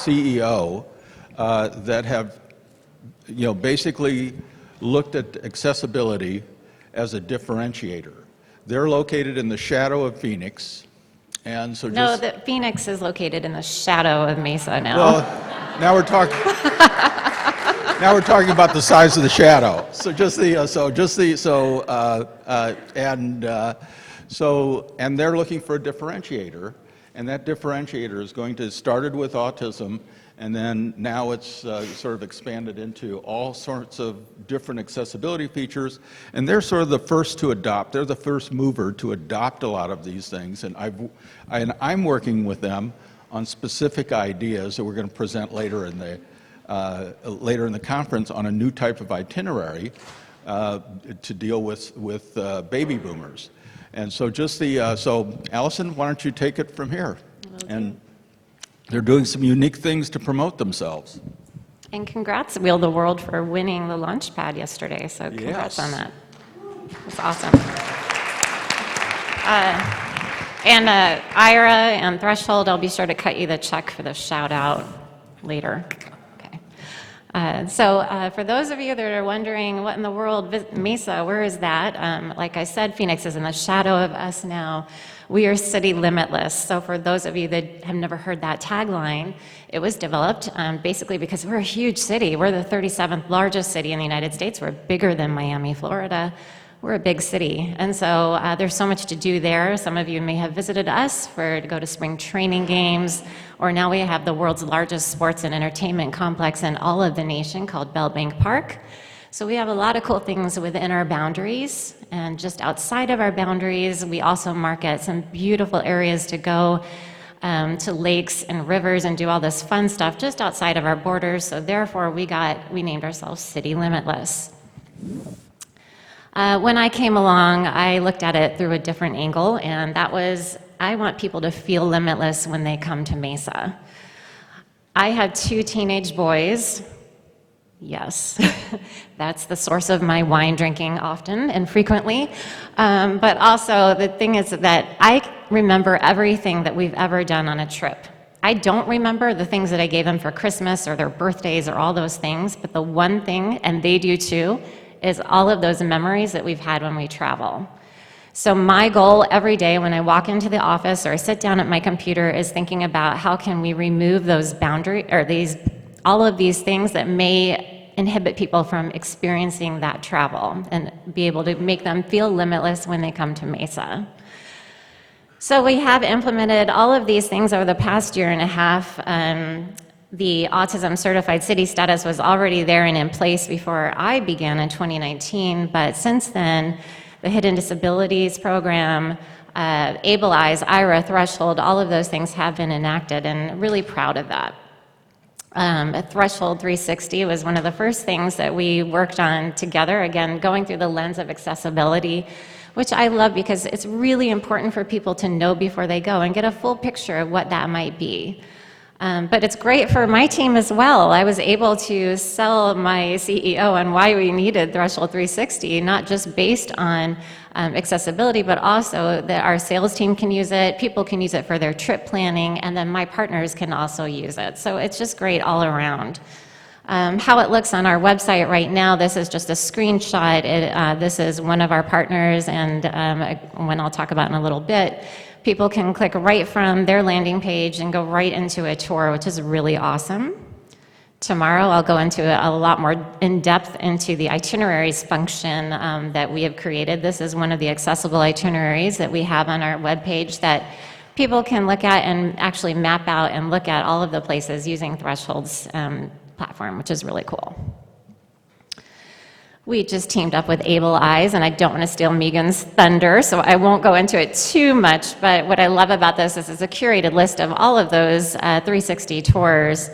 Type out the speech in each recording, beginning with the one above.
CEO that have, basically looked at accessibility as a differentiator. They're located in the shadow of Phoenix, and so No, Phoenix is located in the shadow of Mesa now. Well, now we're talking. Now we're talking about the size of the shadow. And they're looking for a differentiator, and that differentiator is going to started with autism, and then now it's sort of expanded into all sorts of different accessibility features, and they're sort of the first to adopt. They're the first mover to adopt a lot of these things, and I'm working with them on specific ideas that we're going to present later in the conference on a new type of itinerary to deal with baby boomers. And so so Alison, why don't you take it from here? Okay. And they're doing some unique things to promote themselves. And congrats, Wheel the World, for winning the Launchpad yesterday. So congrats on that. That's awesome. And Ira and Threshold, I'll be sure to cut you the check for the shout out later. Okay. So for those of you that are wondering what in the world, Mesa, where is that? Like I said, Phoenix is in the shadow of us now. We are city limitless. So for those of you that have never heard that tagline, it was developed basically because we're a huge city. We're the 37th largest city in the United States. We're bigger than Miami, Florida. We're a big city. And so there's so much to do there. Some of you may have visited us to go to spring training games, or now we have the world's largest sports and entertainment complex in all of the nation called Bell Bank Park. So we have a lot of cool things within our boundaries, and just outside of our boundaries, we also market some beautiful areas to go to lakes and rivers and do all this fun stuff just outside of our borders. So therefore, we named ourselves City Limitless. When I came along, I looked at it through a different angle, and that was, I want people to feel limitless when they come to Mesa. I have 2 teenage boys. Yes, that's the source of my wine drinking often and frequently. But also, the thing is that I remember everything that we've ever done on a trip. I don't remember the things that I gave them for Christmas or their birthdays or all those things, but the one thing, and they do too, is all of those memories that we've had when we travel. So my goal every day when I walk into the office or I sit down at my computer is thinking about how can we remove those boundaries, or all of these things that may inhibit people from experiencing that travel, and be able to make them feel limitless when they come to Mesa. So we have implemented all of these things over the past year and a half. The Autism Certified City status was already there and in place before I began in 2019, but since then, the Hidden Disabilities Program, Able Eyes, IRA, Threshold, all of those things have been enacted, and really proud of that. Threshold 360 was one of the first things that we worked on together, again, going through the lens of accessibility, which I love because it's really important for people to know before they go and get a full picture of what that might be. But it's great for my team as well. I was able to sell my CEO on why we needed Threshold 360, not just based on accessibility, but also that our sales team can use it, people can use it for their trip planning, and then my partners can also use it. So it's just great all around. How it looks on our website right now, this is just a screenshot. This is one of our partners, and one I'll talk about in a little bit. People can click right from their landing page and go right into a tour, which is really awesome. Tomorrow I'll go into a lot more in-depth into the itineraries function that we have created. This is one of the accessible itineraries that we have on our webpage that people can look at and actually map out and look at all of the places using Threshold's platform, which is really cool. We just teamed up with Able Eyes, and I don't want to steal Megan's thunder, so I won't go into it too much, but what I love about this is it's a curated list of all of those 360 tours.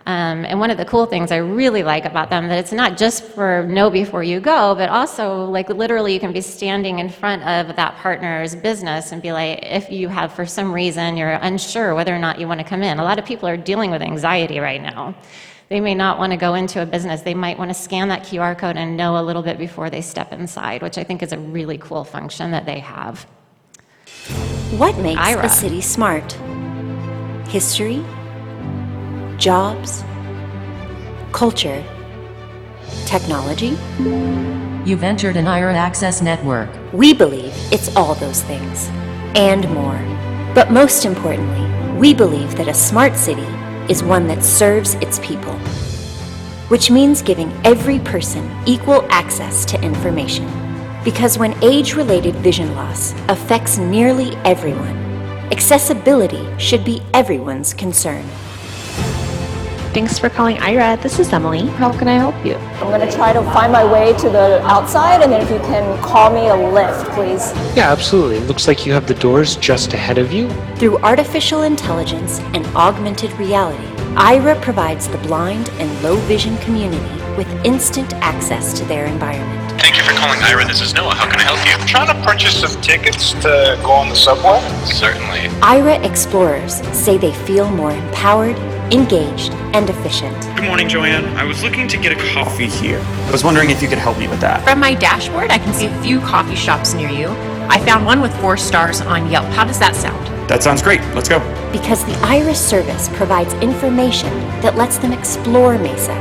And one of the cool things I really like about them, that it's not just for know before you go, but also like literally you can be standing in front of that partner's business and be like, if you have for some reason you're unsure whether or not you want to come in. A lot of people are dealing with anxiety right now. They may not want to go into a business. They might want to scan that QR code and know a little bit before they step inside, which I think is a really cool function that they have. What makes Ira. a city smart? History? jobs, culture, technology? You've entered an IRA Access Network. We believe it's all those things, and more. But most importantly, we believe that a smart city is one that serves its people, which means giving every person equal access to information. Because when age-related vision loss affects nearly everyone, accessibility should be everyone's concern. Thanks for calling IRA. This is Emily. How can I help you? I'm going to try to find my way to the outside, and then if you can call me a lift, please. Yeah, absolutely. It looks like you have the doors just ahead of you. Through artificial intelligence and augmented reality, IRA provides the blind and low vision community with instant access to their environment. Thank you for calling IRA. This is Noah. How can I help you? Trying to purchase some tickets to go on the subway? Certainly. IRA explorers say they feel more empowered, engaged, and efficient. Good morning, Joanne. I was looking to get a coffee here. I was wondering if you could help me with that. From my dashboard, I can see a few coffee shops near you. I found one with 4 stars on Yelp. How does that sound? That sounds great. Let's go. Because the IRA service provides information that lets them explore Mesa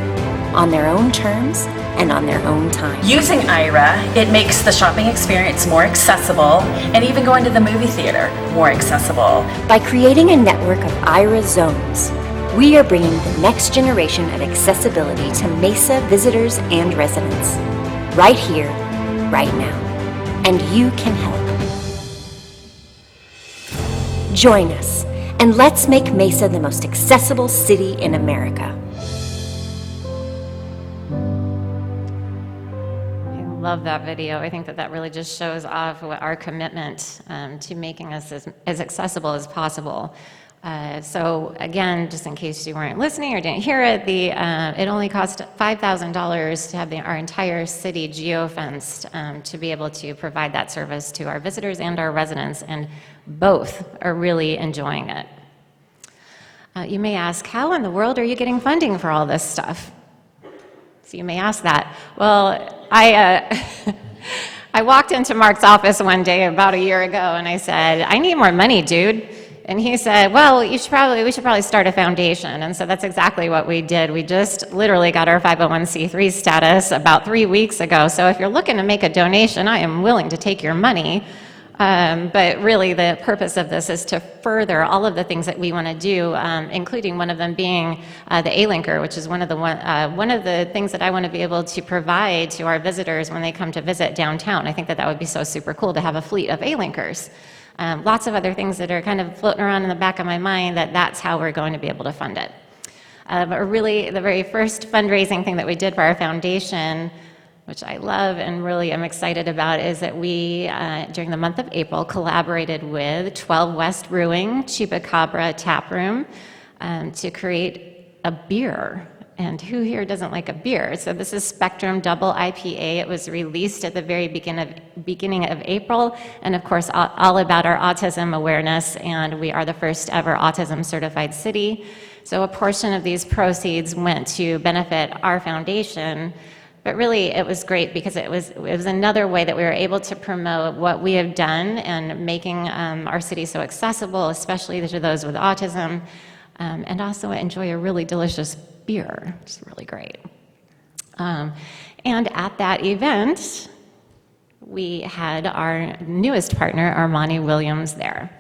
on their own terms and on their own time. Using IRA, it makes the shopping experience more accessible and even going to the movie theater more accessible. By creating a network of IRA zones, we are bringing the next generation of accessibility to Mesa visitors and residents, right here, right now. And you can help. Join us, and let's make Mesa the most accessible city in America. I love that video. I think that that really just shows off what our commitment to making us as accessible as possible. So again, just in case you weren't listening or didn't hear it, it only cost $5,000 to have our entire city geofenced to be able to provide that service to our visitors and our residents, and both are really enjoying it. You may ask, how in the world are you getting funding for all this stuff? So you may ask that. Well, I walked into Mark's office one day about a year ago and I said, I need more money, dude. And he said, well, we should probably start a foundation. And so that's exactly what we did. We just literally got our 501c3 status about 3 weeks ago. So if you're looking to make a donation, I am willing to take your money. But really the purpose of this is to further all of the things that we want to do, including one of them being the A-Linker, which is one of the things that I want to be able to provide to our visitors when they come to visit downtown. I think that that would be so super cool to have a fleet of A-Linkers. Lots of other things that are kind of floating around in the back of my mind that's how we're going to be able to fund it. But really, the very first fundraising thing that we did for our foundation, which I love and really am excited about, is that we, during the month of April, collaborated with 12 West Brewing, Chupacabra Tap Room, to create a beer. And who here doesn't like a beer? So this is Spectrum Double IPA. It was released at the very beginning of April, and of course, all about our autism awareness, and we are the first ever autism certified city. So a portion of these proceeds went to benefit our foundation, but really it was great because it was another way that we were able to promote what we have done and making our city so accessible, especially to those with autism, and also enjoy a really delicious beer, which is really great. And at that event, we had our newest partner, Armani Williams, there.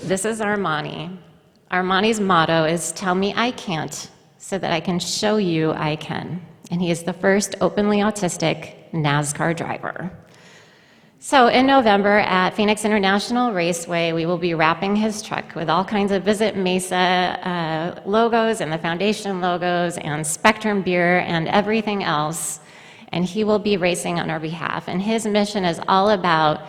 This is Armani. Armani's motto is, "Tell me I can't, so that I can show you I can." And he is the first openly autistic NASCAR driver. So in November at Phoenix International Raceway, we will be wrapping his truck with all kinds of Visit Mesa logos and the foundation logos and Spectrum beer and everything else. And he will be racing on our behalf. And his mission is all about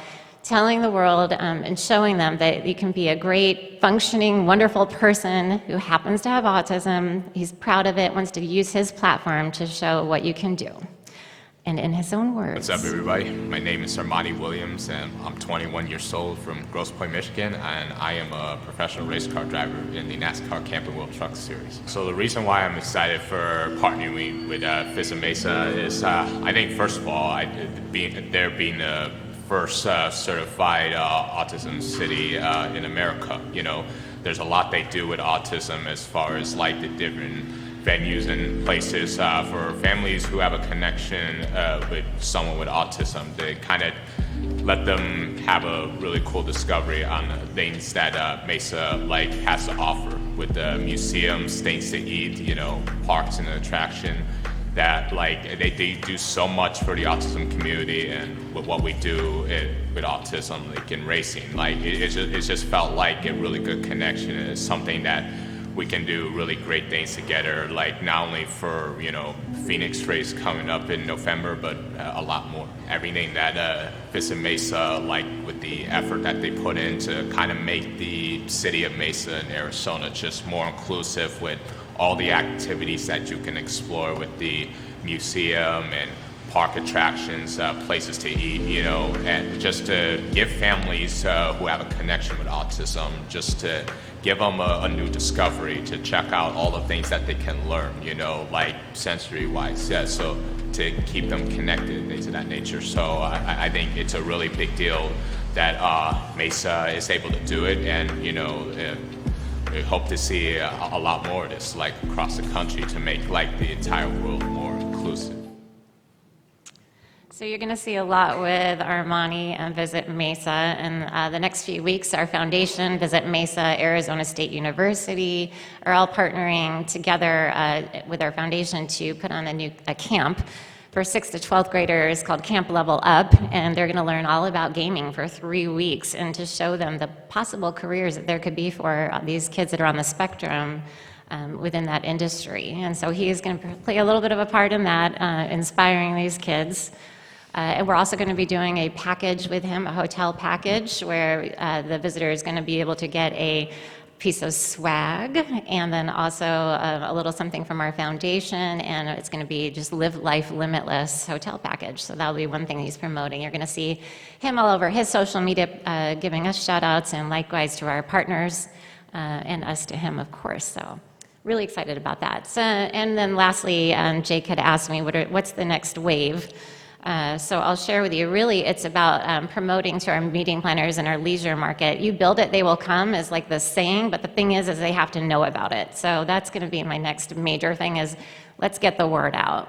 telling the world and showing them that you can be a great, functioning, wonderful person who happens to have autism. He's proud of it, wants to use his platform to show what you can do. And in his own words. What's up, everybody? My name is Armani Williams, and I'm 21 years old from Grosse Pointe, Michigan, and I am a professional race car driver in the NASCAR Camp and Wheel Truck Series. So the reason why I'm excited for partnering with Visit Mesa is, I think, first of all, being the first certified autism city in America. You know, there's a lot they do with autism as far as like the different venues and places for families who have a connection with someone with autism. They kind of let them have a really cool discovery on the things that Mesa like has to offer with the museums, things to eat, you know, parks and attraction. That like they do so much for the autism community, and with what we do with autism, like in racing, like it just felt like a really good connection. It's something that we can do really great things together, like not only for, you know, Phoenix race coming up in November, but a lot more. Everything that Visit Mesa, like with the effort that they put in to kind of make the city of Mesa and Arizona just more inclusive with all the activities that you can explore with the museum and park attractions, places to eat, you know, and just to give families who have a connection with autism, just to give them a new discovery, to check out all the things that they can learn, you know, like sensory-wise, yeah, so to keep them connected, things of that nature. So I think it's a really big deal that Mesa is able to do it, and, you know, we hope to see a lot more of this, like across the country, to make like the entire world more inclusive. So you're going to see a lot with Armani and Visit Mesa, and the next few weeks our foundation, Visit Mesa, Arizona State University, are all partnering together with our foundation to put on a camp for 6th to 12th graders called Camp Level Up, and they're going to learn all about gaming for 3 weeks, and to show them the possible careers that there could be for these kids that are on the spectrum within that industry. And so he is going to play a little bit of a part in that, inspiring these kids. And we're also going to be doing a package with him, a hotel package, where the visitor is going to be able to get a piece of swag, and then also a little something from our foundation, and it's going to be just Live Life Limitless hotel package. So that'll be one thing he's promoting. You're going to see him all over his social media giving us shout outs, and likewise to our partners, and us to him, of course. So really excited about that. So, and then lastly, Jake had asked me, what's the next wave? So I'll share with you, really it's about promoting to our meeting planners and our leisure market. You build it, they will come is like the saying, but the thing is they have to know about it. So that's going to be my next major thing, is let's get the word out.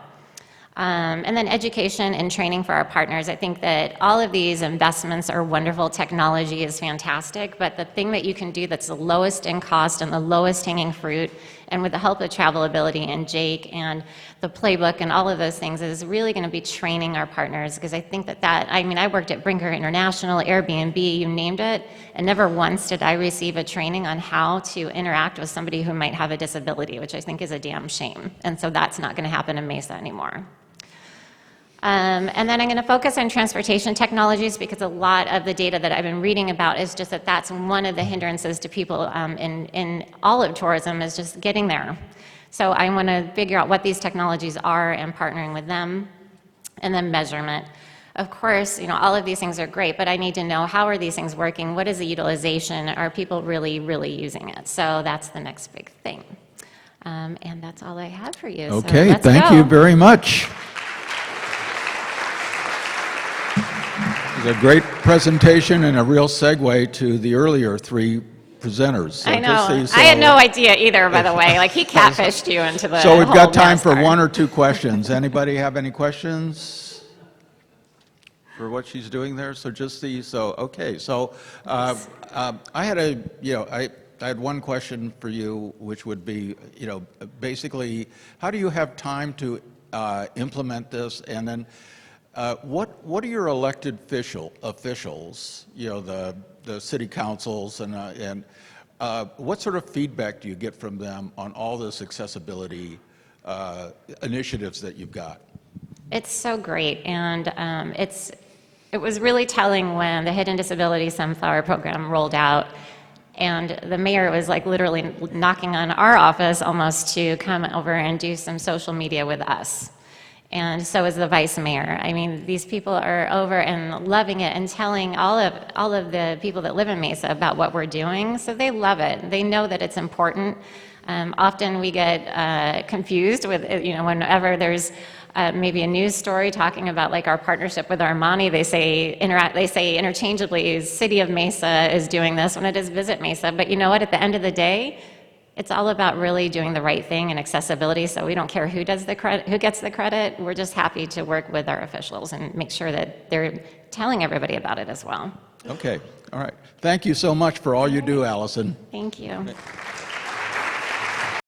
And then education and training for our partners. I think that all of these investments are wonderful. Technology is fantastic, but the thing that you can do that's the lowest in cost and the lowest hanging fruit, and with the help of Travelability and Jake and the playbook and all of those things, is really going to be training our partners. Because I think I worked at Brinker International, Airbnb, you named it, and never once did I receive a training on how to interact with somebody who might have a disability, which I think is a damn shame. And so that's not going to happen in Mesa anymore. And then I'm going to focus on transportation technologies, because a lot of the data that I've been reading about is just that that's one of the hindrances to people in all of tourism, is just getting there. So I want to figure out what these technologies are and partnering with them. And then measurement. Of course, you know, all of these things are great, but I need to know, how are these things working? What is the utilization? Are people really, really using it? So that's the next big thing. And that's all I have for you. Okay, so thank you very much. It was a great presentation and a real segue to the earlier three presenters. So I know. I had no idea either, by the way. Like, he catfished you into the So we've whole got time for NASCAR. 1 or 2 questions. Anybody have any questions for what she's doing there? So just the, so, okay. So I had I had one question for you, which would be, you know, basically, how do you have time to implement this? And then what are your elected officials, you know, the city councils, and what sort of feedback do you get from them on all this accessibility initiatives that you've got? It's so great, and it was really telling when the Hidden Disability Sunflower Program rolled out, and the mayor was like literally knocking on our office almost to come over and do some social media with us. And so is the vice mayor. I mean, these people are over and loving it and telling all of the people that live in Mesa about what we're doing. So they love it. They know that it's important. Often we get confused with, whenever there's maybe a news story talking about like our partnership with Armani, they say interchangeably, City of Mesa is doing this when it is Visit Mesa. But you know what? At the end of the day, it's all about really doing the right thing and accessibility. So we don't care who gets the credit. We're just happy to work with our officials and make sure that they're telling everybody about it as well. Okay. All right. Thank you so much for all you do, Allison. Thank you.